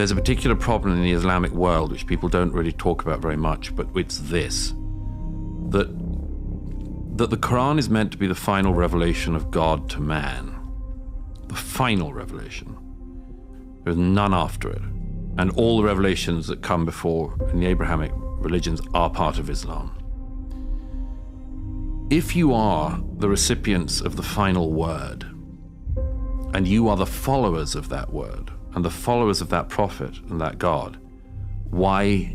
There's a particular problem in the Islamic world which people don't really talk about very much, but it's this, that the Quran is meant to be the final revelation of God to man. The final revelation. There's none after it. And all the revelations that come before in the Abrahamic religions are part of Islam. If you are the recipients of the final word, and you are the followers of that word, and the followers of that prophet and that God, why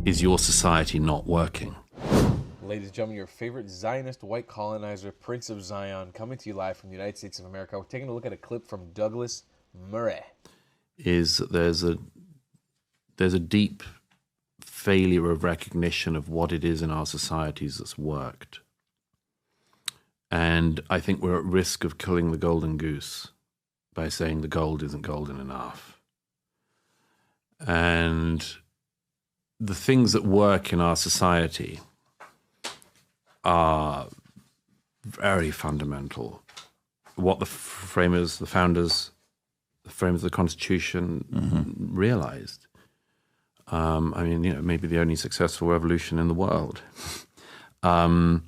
is your society not working? Ladies and gentlemen, your favorite Zionist white colonizer, Prince of Zion, coming to you live from the United States of America. We're taking a look at a clip from Douglas Murray. Is there's a deep failure of recognition of what it is in our societies that's worked. And I think we're at risk of killing the golden goose by saying the gold isn't golden enough. And the things that work in our society are very fundamental. What the framers, the founders, the framers of the Constitution realized. I mean, you know, maybe the only successful revolution in the world. They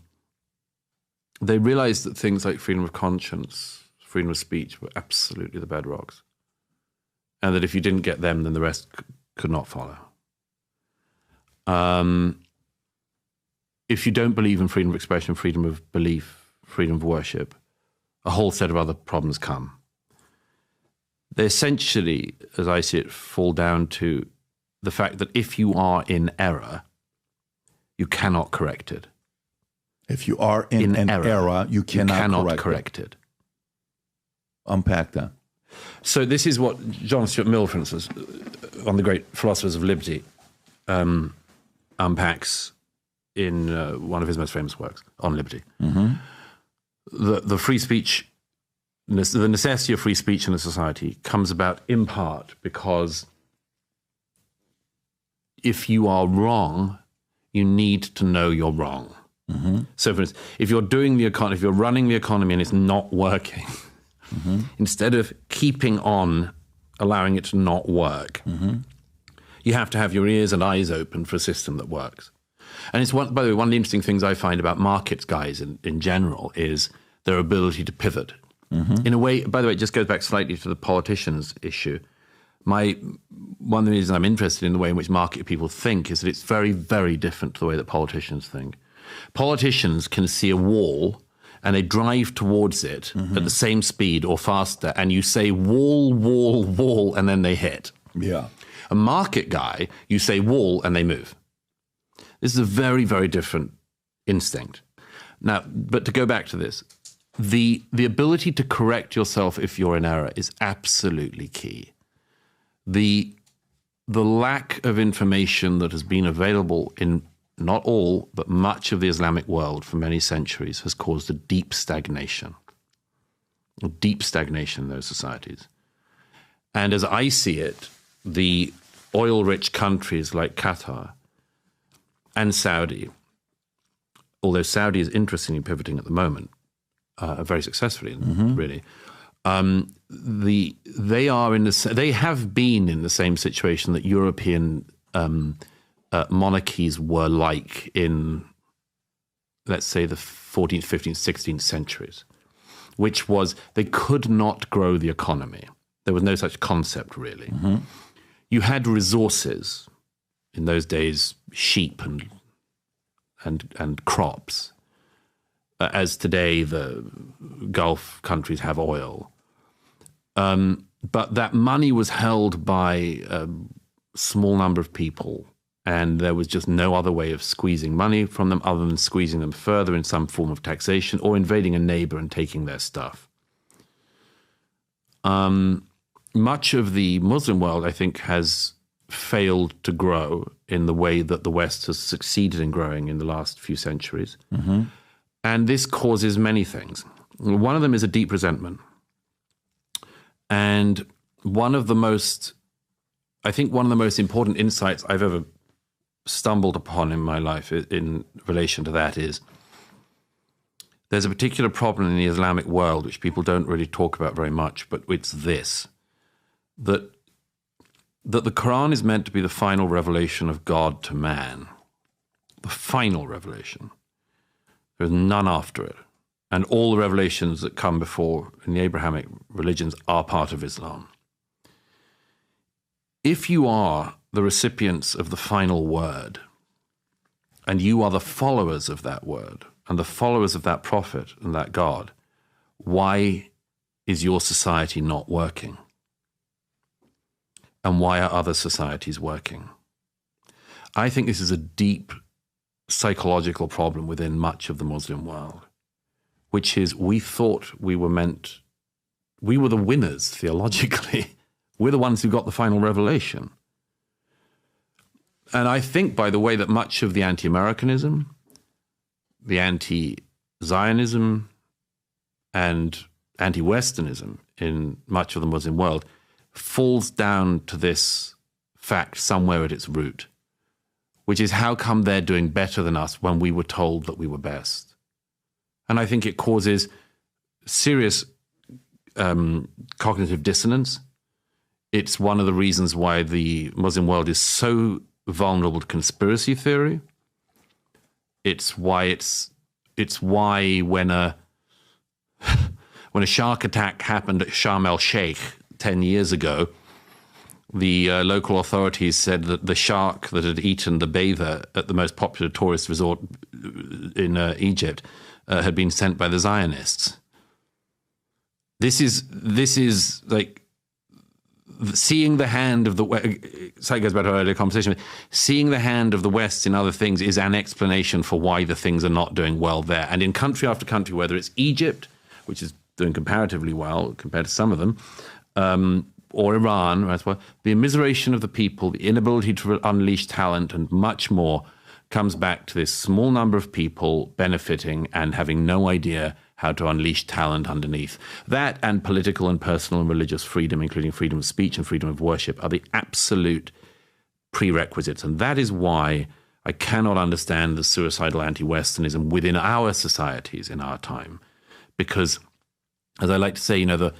realized that things like freedom of conscience, freedom of speech were absolutely the bedrocks. And that if you didn't get them, then the rest could not follow. If you don't believe in freedom of expression, freedom of belief, freedom of worship, a whole set of other problems come. They essentially, as I see it, fall down to the fact that if you are in error, you cannot correct it. If you are in an error, you cannot correct it. Unpack that. So this is what John Stuart Mill, for instance, one of the great philosophers of liberty, unpacks in one of his most famous works, On Liberty. The free speech, the necessity of free speech in a society comes about in part because if you are wrong, you need to know you're wrong. So for instance, if you're doing the economy, if you're running the economy and it's not working, instead of keeping on allowing it to not work, you have to have your ears and eyes open for a system that works. And it's by the way, one of the interesting things I find about markets guys in general is their ability to pivot. In a way, by the way, it just goes back slightly to the politicians issue. One of the reasons I'm interested in the way in which market people think is that it's very, very different to the way that politicians think. Politicians can see a wall and they drive towards it at the same speed or faster, and you say wall, wall, wall, and then they hit. Yeah. A market guy, you say wall and they move. This is a very, very different instinct. Now, but to go back to this, the ability to correct yourself if you're in error is absolutely key. The lack of information that has been available in not all, but much of the Islamic world for many centuries has caused a deep stagnation in those societies. And as I see it, the oil-rich countries like Qatar and Saudi, although Saudi is interestingly pivoting at the moment, very successfully, really, they have been in the same situation that European monarchies were like in, let's say, the 14th, 15th, 16th centuries, which was they could not grow the economy. There was no such concept, really. You had resources, in those days, sheep and crops, as today the Gulf countries have oil. But that money was held by a small number of people, and there was just no other way of squeezing money from them other than squeezing them further in some form of taxation or invading a neighbor and taking their stuff. Much of the Muslim world, I think, has failed to grow in the way that the West has succeeded in growing in the last few centuries. And this causes many things. One of them is a deep resentment. And one of the most important insights I've ever stumbled upon in my life in relation to that is there's a particular problem in the Islamic world which people don't really talk about very much, but it's this, that that the Quran is meant to be the final revelation of God to man. The final revelation. There's none after it. And all the revelations that come before in the Abrahamic religions are part of Islam. If you are the recipients of the final word, and you are the followers of that word, and the followers of that prophet and that God, why is your society not working? And why are other societies working? I think this is a deep psychological problem within much of the Muslim world, which is we thought we were the winners theologically. We're the ones who got the final revelation. And I think, by the way, that much of the anti-Americanism, the anti-Zionism, and anti-Westernism in much of the Muslim world falls down to this fact somewhere at its root, which is how come they're doing better than us when we were told that we were best? And I think it causes serious cognitive dissonance. It's one of the reasons why the Muslim world is so vulnerable to conspiracy theory. It's why when a shark attack happened at Sharm el-Sheikh 10 years ago, the local authorities said that the shark that had eaten the bather at the most popular tourist resort in Egypt had been sent by the Zionists. This is like seeing the hand of the West. So it goes back to our earlier conversation. Seeing the hand of the West in other things is an explanation for why the things are not doing well there. And in country after country, whether it's Egypt, which is doing comparatively well compared to some of them, or Iran, as well, the immiseration of the people, the inability to unleash talent, and much more comes back to this small number of people benefiting and having no idea how to unleash talent underneath. That and political and personal and religious freedom, including freedom of speech and freedom of worship, are the absolute prerequisites. And that is why I cannot understand the suicidal anti-Westernism within our societies in our time. Because, as I like to say, the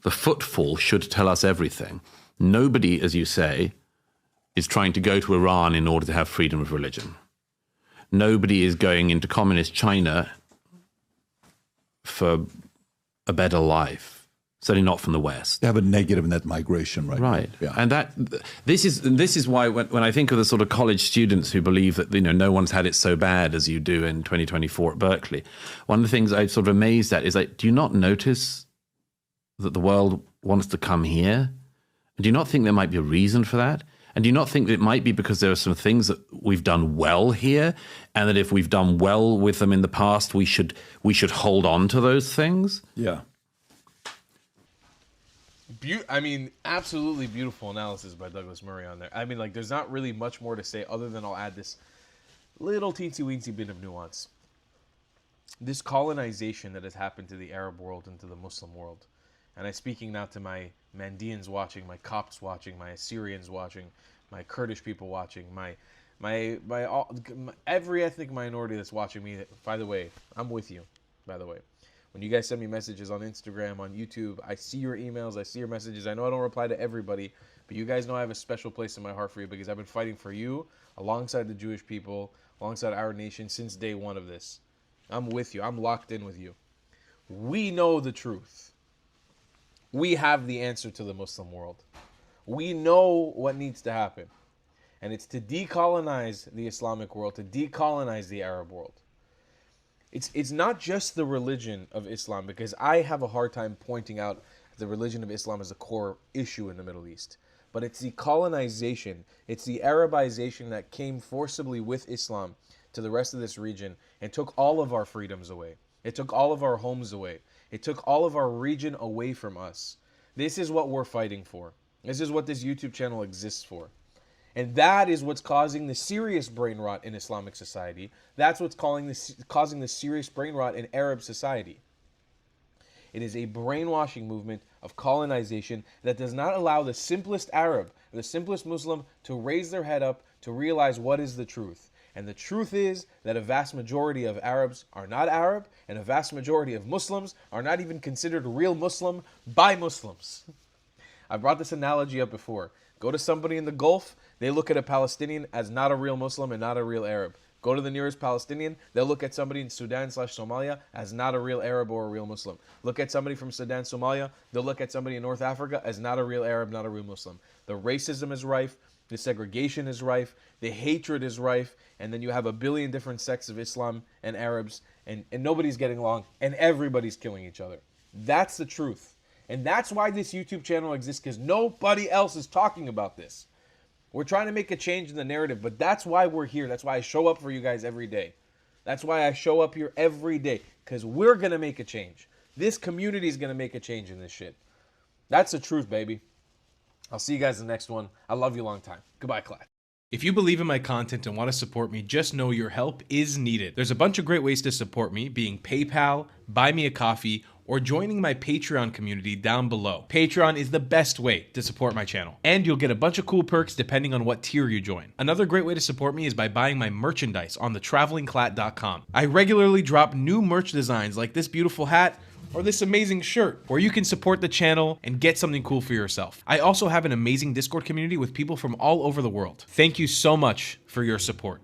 footfall should tell us everything. Nobody, as you say, is trying to go to Iran in order to have freedom of religion. Nobody is going into communist China for a better life. Certainly not from the West. They have a negative net migration, right? Right. Yeah. And this is why when I think of the sort of college students who believe that no one's had it so bad as you do in 2024 at Berkeley, one of the things I'm sort of amazed at is like, do you not notice that the world wants to come here? And do you not think there might be a reason for that? And do you not think that it might be because there are some things that we've done well here, and that if we've done well with them in the past, we should hold on to those things? Yeah. Absolutely beautiful analysis by Douglas Murray on there. There's not really much more to say other than I'll add this little teensy-weensy bit of nuance. This colonization that has happened to the Arab world and to the Muslim world, and I'm speaking now to my Mandeans watching, my Copts watching, my Assyrians watching, my Kurdish people watching, my every ethnic minority that's watching me. By the way, I'm with you, by the way. When you guys send me messages on Instagram, on YouTube, I see your emails, I see your messages. I know I don't reply to everybody, but you guys know I have a special place in my heart for you because I've been fighting for you alongside the Jewish people, alongside our nation since day one of this. I'm with you. I'm locked in with you. We know the truth. We have the answer to the Muslim world. We know what needs to happen. And it's to decolonize the Islamic world, to decolonize the Arab world. It's not just the religion of Islam, because I have a hard time pointing out the religion of Islam as a core issue in the Middle East. But it's the colonization, it's the Arabization that came forcibly with Islam to the rest of this region and took all of our freedoms away. It took all of our homes away. It took all of our region away from us. This is what we're fighting for. This is what this YouTube channel exists for. And that is what's causing the serious brain rot in Islamic society. That's what's causing the serious brain rot in Arab society. It is a brainwashing movement of colonization that does not allow the simplest Arab, the simplest Muslim, to raise their head up to realize what is the truth. And the truth is that a vast majority of Arabs are not Arab, and a vast majority of Muslims are not even considered real Muslim by Muslims. I brought this analogy up before. Go to somebody in the Gulf, they look at a Palestinian as not a real Muslim and not a real Arab. Go to the nearest Palestinian, they'll look at somebody in Sudan/Somalia as not a real Arab or a real Muslim. Look at somebody from Sudan, Somalia, they'll look at somebody in North Africa as not a real Arab, not a real Muslim. The racism is rife, the segregation is rife, the hatred is rife, and then you have a billion different sects of Islam and Arabs, and nobody's getting along, and everybody's killing each other. That's the truth. And that's why this YouTube channel exists, because nobody else is talking about this. We're trying to make a change in the narrative, but that's why we're here. That's why I show up for you guys every day. That's why I show up here every day, because we're going to make a change. This community is going to make a change in this shit. That's the truth, baby. I'll see you guys in the next one. I love you long time. Goodbye, class. If you believe in my content and want to support me, just know your help is needed. There's a bunch of great ways to support me, being PayPal, Buy Me a Coffee, or joining my Patreon community down below. Patreon is the best way to support my channel, and you'll get a bunch of cool perks depending on what tier you join. Another great way to support me is by buying my merchandise on thetravelingclat.com. I regularly drop new merch designs like this beautiful hat, or this amazing shirt, where you can support the channel and get something cool for yourself. I also have an amazing Discord community with people from all over the world. Thank you so much for your support.